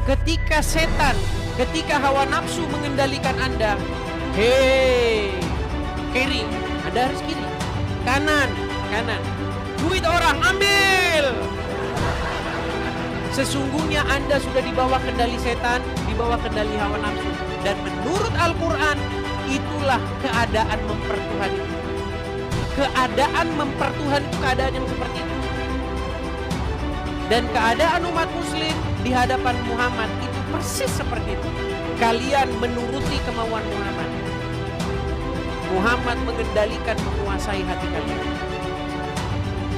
Ketika setan, ketika hawa nafsu mengendalikan Anda, hei, kiri, Anda harus kiri. Kanan, kanan. Duit orang, ambil. Sesungguhnya Anda sudah di bawah kendali setan, di bawah kendali hawa nafsu. Dan menurut Al-Quran, itulah keadaan mempertuhan itu. Keadaan mempertuhan itu keadaan yang seperti itu. Dan keadaan umat muslim di hadapan Muhammad itu persis seperti itu. Kalian menuruti kemauan Muhammad. Muhammad mengendalikan, menguasai hati kalian.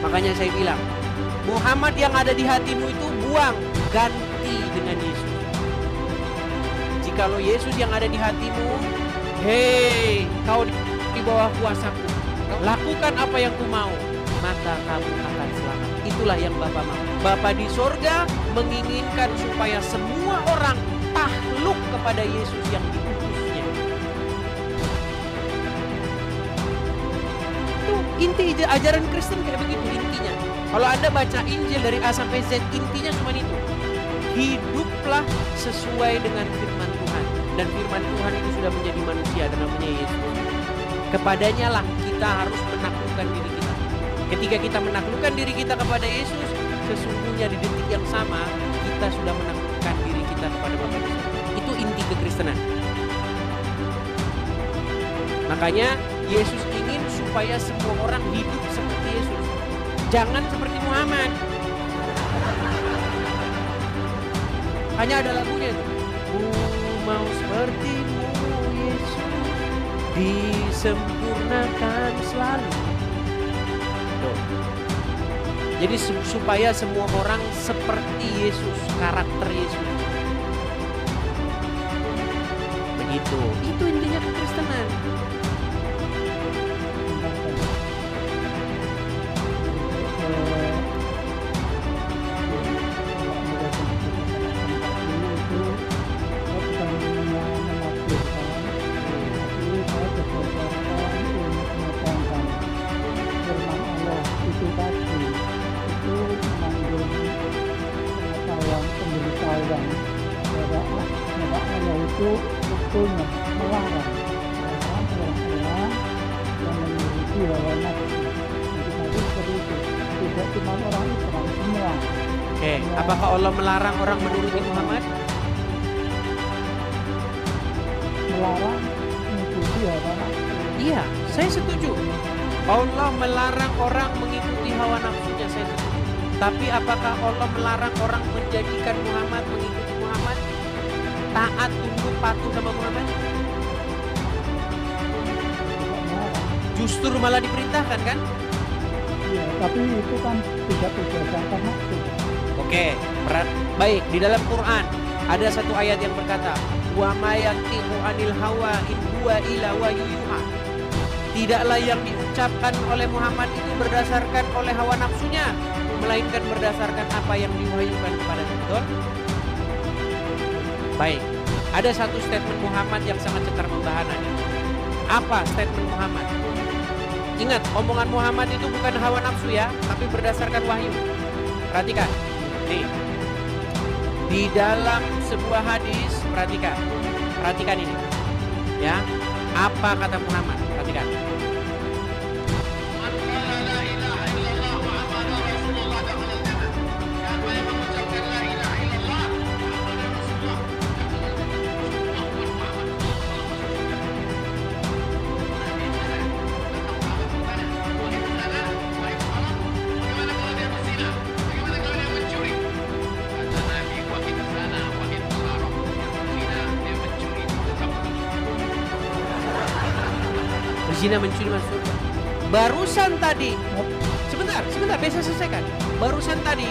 Makanya saya bilang, Muhammad yang ada di hatimu itu buang, ganti dengan Yesus. Jikalau Yesus yang ada di hatimu, hei, kau di bawah kuasaku, lakukan apa yang ku mau, maka kamu akan selamat. Itulah yang Bapa mau. Bapa di sorga menginginkan supaya semua orang takluk kepada Yesus yang diutusnya. Itu inti ajaran Kristen kayak begitu intinya. Kalau Anda baca Injil dari A sampai Z, intinya cuma itu. Hiduplah sesuai dengan firman Tuhan. Dan firman Tuhan itu sudah menjadi manusia dan namanya Yesus. Kepadanya lah kita harus menaklukkan diri kita. Ketika kita menaklukkan diri kita kepada Yesus, sesungguhnya di detik yang sama kita sudah menaklukkan diri kita kepada Bapa di surga. Itu inti kekristenan. Makanya Yesus ingin supaya semua orang hidup seperti Yesus. Jangan seperti Muhammad. Hanya ada lagunya itu. Ku mau sepertimu Yesus, disempurnakan selalu. Tuh. Jadi supaya semua orang seperti Yesus, karakter Yesus. Begitu. Itu intinya kekristenan. Itu betulnya melarang orang-orang yang memiliki hawa nafsu. Jadi tadi seperti itu, tidak cuma orang Islam, semua. Oke, apakah Allah melarang orang menuruti Muhammad? Melarang mengikuti hawa nafsu. Iya, saya setuju. Allah melarang orang mengikuti hawa nafsunya, saya setuju. Tapi apakah Allah melarang orang menjadikan Muhammad, mengikuti Muhammad? Taat, tunduk, patuh sama Muhammad? Justru malah diperintahkan kan? Iya, tapi itu kan tidak berdasarkan nafsu. Oke, baik. Di dalam Quran ada satu ayat yang berkata, wa may yantiqu anil hawa in huwa illa wahyu yuha. Tidaklah yang diucapkan oleh Muhammad itu berdasarkan oleh hawa nafsunya, melainkan berdasarkan apa yang diwahyukan kepadanya. Betul? Baik, ada satu statement Muhammad yang sangat cetar membahana. Apa statement Muhammad? Ingat, omongan Muhammad itu bukan hawa nafsu ya, tapi berdasarkan wahyu. Perhatikan, nih. Di dalam sebuah hadis, perhatikan ini. Ya, apa kata Muhammad? Perhatikan. Zina mencuri masuk surga. Barusan tadi, sebentar, biasa selesaikan. Barusan tadi,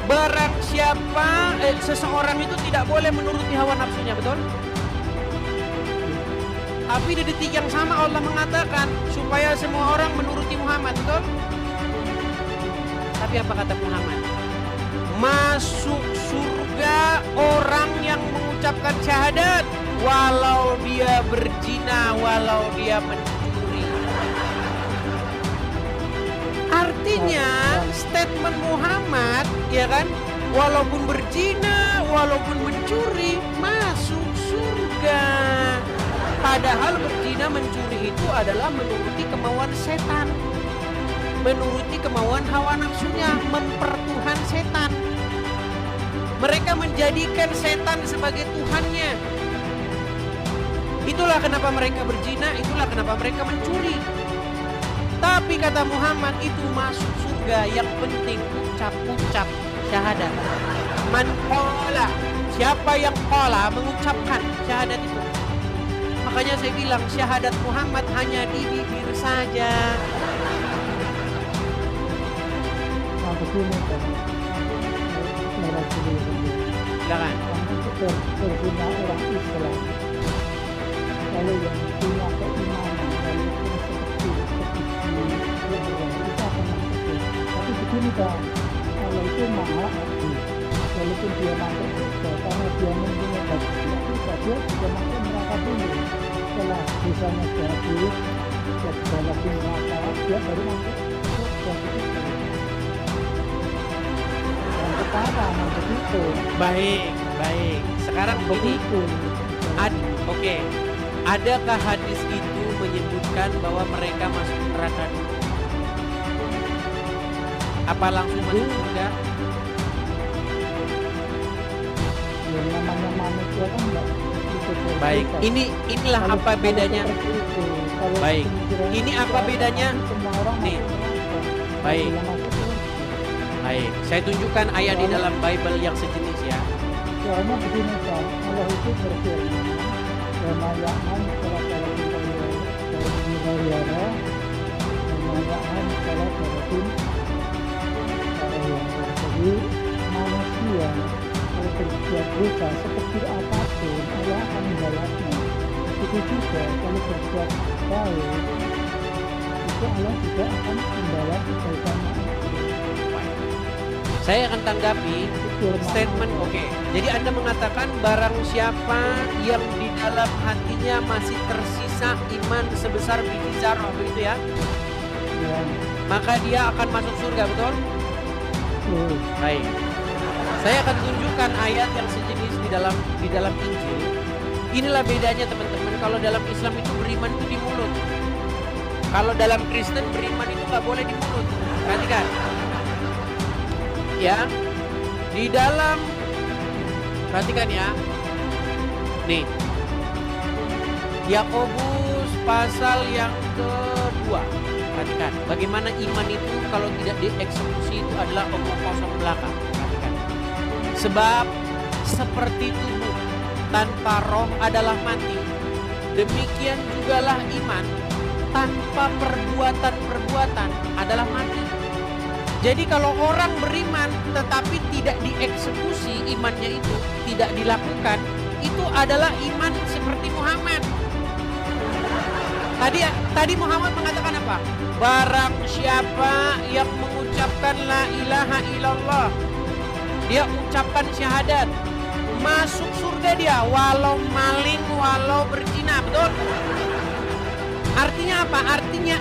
barang siapa seseorang itu tidak boleh menuruti hawa nafsunya, betul? Tapi di detik yang sama Allah mengatakan supaya semua orang menuruti Muhammad, betul? Tapi apa kata Muhammad? Masuk surga orang yang mengucapkan syahadat, walau dia berzina, walau dia mencuri. Artinya statement Muhammad, ya kan, walaupun berzina, walaupun mencuri, masuk surga. Padahal berzina, mencuri itu adalah menuruti kemauan setan, menuruti kemauan hawa nafsunya, mempertuhan setan. Mereka menjadikan setan sebagai tuhannya. Itulah kenapa mereka berzina, itulah kenapa mereka mencuri. Tapi kata Muhammad, itu masuk surga. Yang penting ucap-ucap syahadat. Man qala, siapa yang qala, mengucapkan syahadat itu. Makanya saya bilang syahadat Muhammad hanya di bibir saja. Nah, begini kan. Silakan. Kamu itu berzina orang Islam. Lalu yang punya keimanan, lalu pun seperti itu akan masuk. Tapi begini kan, kalau itu mahal hati, walaupun dia masuk surga karena dia mempunyai baju, dia juga masuk neraka dulu. Setelah dosanya habis, dia sudah lagi neraka, dia baru masuk surga begitu. Yang sekarang begitu. Baik. Sekarang begini. Oke. Adakah hadis itu menyebutkan bahwa mereka masuk neraka dulu? Apa langsung masuk surga? Yang namanya manusia kan enggak bisa. Baik. Inilah apa bedanya? Baik. Ini apa bedanya? Semua orang Nih. masuk neraka. Baik. Yang masuk surga. Baik. Saya tunjukkan ayat di dalam Bible yang sejenis ya. Soalnya begini Pak, Allah itu berfirman, "Wamayaman salat-salatin wamayaman salat-salatin." Jadi manusia kalau berbuat dosa seperti apapun Allah akan membalasnya. Itu juga kalau berbuat baik itu Allah juga akan membalas kebaikannya. Saya akan tanggapi statement oke. Jadi Anda mengatakan barang siapa yang di dalam hatinya masih tersisa iman sebesar biji zarah, begitu ya? Ya. Maka dia akan masuk surga, betul? Baik. Saya akan tunjukkan ayat yang sejenis di dalam Injil. Inilah bedanya teman-teman. Kalau dalam Islam itu beriman itu di mulut. Kalau dalam Kristen beriman itu nggak boleh di mulut. Perhatikan. Ya, di dalam, perhatikan ya, nih, Yakobus pasal yang kedua, perhatikan, bagaimana iman itu kalau tidak dieksekusi itu adalah omong kosong belaka, perhatikan. Sebab seperti tubuh tanpa roh adalah mati, demikian jugalah iman tanpa perbuatan-perbuatan adalah mati. Jadi kalau orang beriman tetapi tidak dieksekusi imannya itu, tidak dilakukan, itu adalah iman seperti Muhammad. Tadi Muhammad mengatakan apa? Barang siapa yang mengucapkan la ilaha illallah, dia ucapkan syahadat, masuk surga dia, walau maling, walau berzina, betul? Artinya apa? Artinya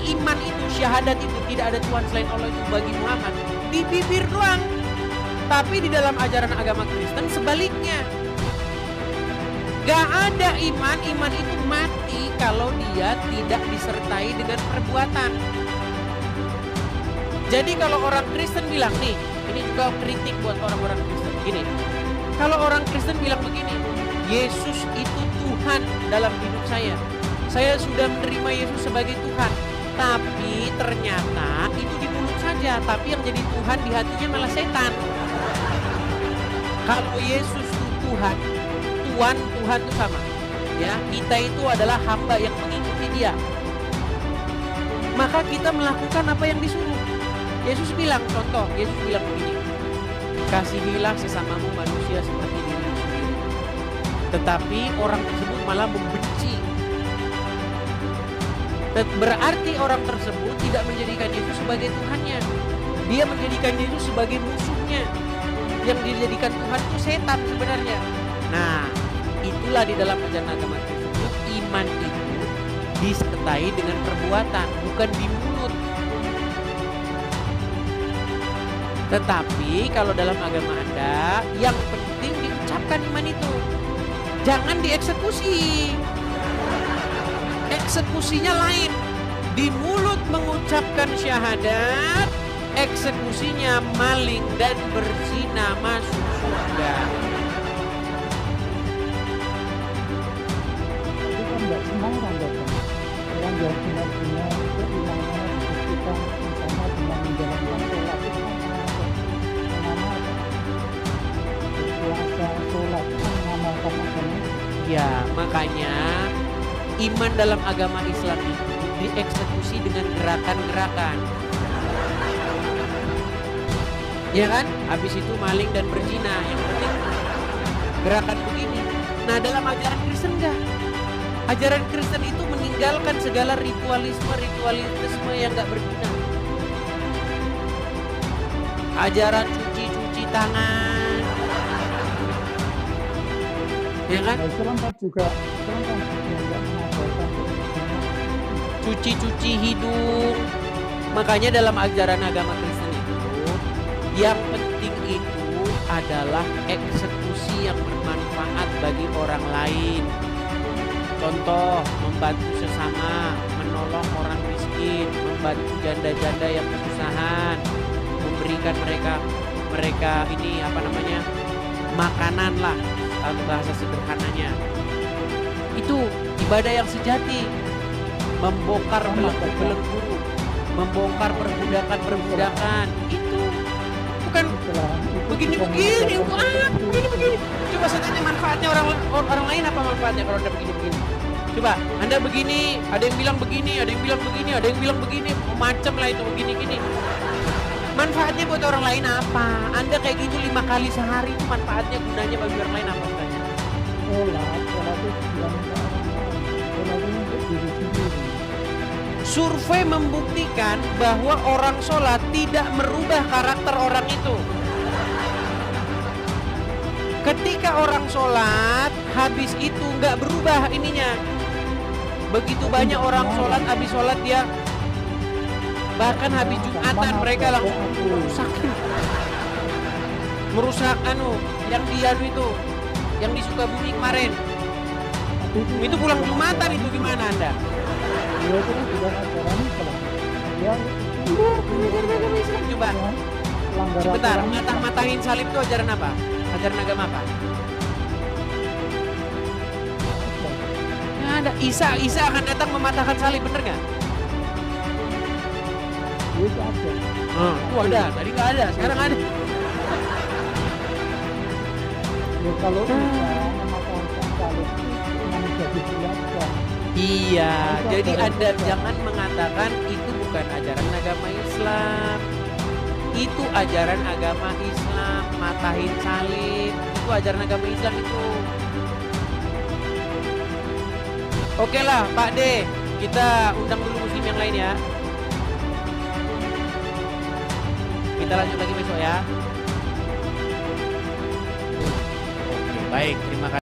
iman itu, syahadat itu, tidak ada Tuhan selain Allah itu bagi Muhammad di bibir doang. Tapi di dalam ajaran agama Kristen sebaliknya. Gak ada iman itu mati kalau dia tidak disertai dengan perbuatan. Jadi kalau orang Kristen bilang nih, ini juga kritik buat orang-orang Kristen. Gini, kalau orang Kristen bilang begini, Yesus itu Tuhan dalam hidup saya. Saya sudah menerima Yesus sebagai Tuhan. Tapi ternyata itu di mulut saja. Tapi yang jadi Tuhan di hatinya malah setan. Kalau Yesus itu Tuhan, Tuhan itu sama. Ya, kita itu adalah hamba yang mengikuti Dia. Maka kita melakukan apa yang disuruh. Yesus bilang, contoh, Yesus bilang begini, kasihilah sesamamu manusia seperti dirimu sendiri. Tetapi orang tersebut malah membenci. Berarti orang tersebut tidak menjadikan Yesus sebagai Tuhannya. Dia menjadikan Yesus sebagai musuhnya. Yang dijadikan Tuhan itu setan sebenarnya. Nah, itulah di dalam ajaran agama Kristen. Iman itu disertai dengan perbuatan, bukan di mulut. Tetapi kalau dalam agama Anda, yang penting diucapkan iman itu. Jangan dieksekusi. Eksekusinya lain. Di mulut mengucapkan syahadat, eksekusinya maling dan berzina masuk surga. Tapi kan nggak semua orang datang. Orang yang benar-benar keimanannya dibuktikan misalnya dengan menjalankan sholat itu kan mengamalkan. Berpuasa, sholat itu kan mengamalkan agama. Ya, makanya iman dalam agama Islam itu dieksekusi dengan gerakan-gerakan. Ya kan? Habis itu maling dan berzina. Yang penting gerakan begini. Nah, dalam ajaran Kristen enggak. Ajaran Kristen itu meninggalkan segala ritualisme yang enggak berguna. Ajaran cuci-cuci tangan. Ya kan? Nah, Islam kan juga nggak mengajarkan Cuci-cuci hidung. Makanya dalam ajaran agama Kristen itu yang penting itu adalah eksekusi yang bermanfaat bagi orang lain. Contoh, membantu sesama, menolong orang miskin, membantu janda-janda yang kesusahan, memberikan mereka ini makanan lah, kalau bahasa sederhananya. Itu ibadah yang sejati. Membongkar belenggu, membongkar perbudakan. Itu bukan begini-begini. Untuk apa? Begini-begini. Coba saya tanya manfaatnya orang lain apa manfaatnya kalau Anda begini-begini? Coba, Anda begini, ada yang bilang begini, ada yang bilang begini, ada yang bilang begini, macam lah itu begini-gini. Manfaatnya buat orang lain apa? Anda kayak gitu 5 kali sehari itu manfaatnya gunanya bagi orang lain apa sebenarnya? sholat itu bukan untuk orang lain, sholat itu untuk diri sendiri. Survei membuktikan bahwa orang sholat tidak merubah karakter orang itu. Ketika orang sholat, habis itu nggak berubah ininya. Begitu banyak orang sholat, habis sholat dia bahkan habis Jumatan mereka langsung merusak yang itu, yang di Sukabumi kemarin. Itu pulang Jumatan itu gimana Anda? Dia itu kan juga ajaran Islam. Dia Coba pelanggaran sebentar, aturan Islam. matahin salib itu ajaran apa? Ajaran agama apa? Nggak ada. Isa akan datang mematahkan salib, bener nggak? Dia itu ada. Itu ada, tadi nggak ada, sekarang ada. Ya kalau Isa mematahkan salib itu memang jadi biasa. Iya, Itu jadi ajaran Anda Islam. jangan mengatakan itu bukan ajaran agama Islam. Itu ajaran agama Islam, matahin salib, itu ajaran agama Islam itu. Oke lah, Pak D, kita undang dulu muslim yang lain ya. Kita lanjut lagi besok ya. Oke, baik, terima kasih.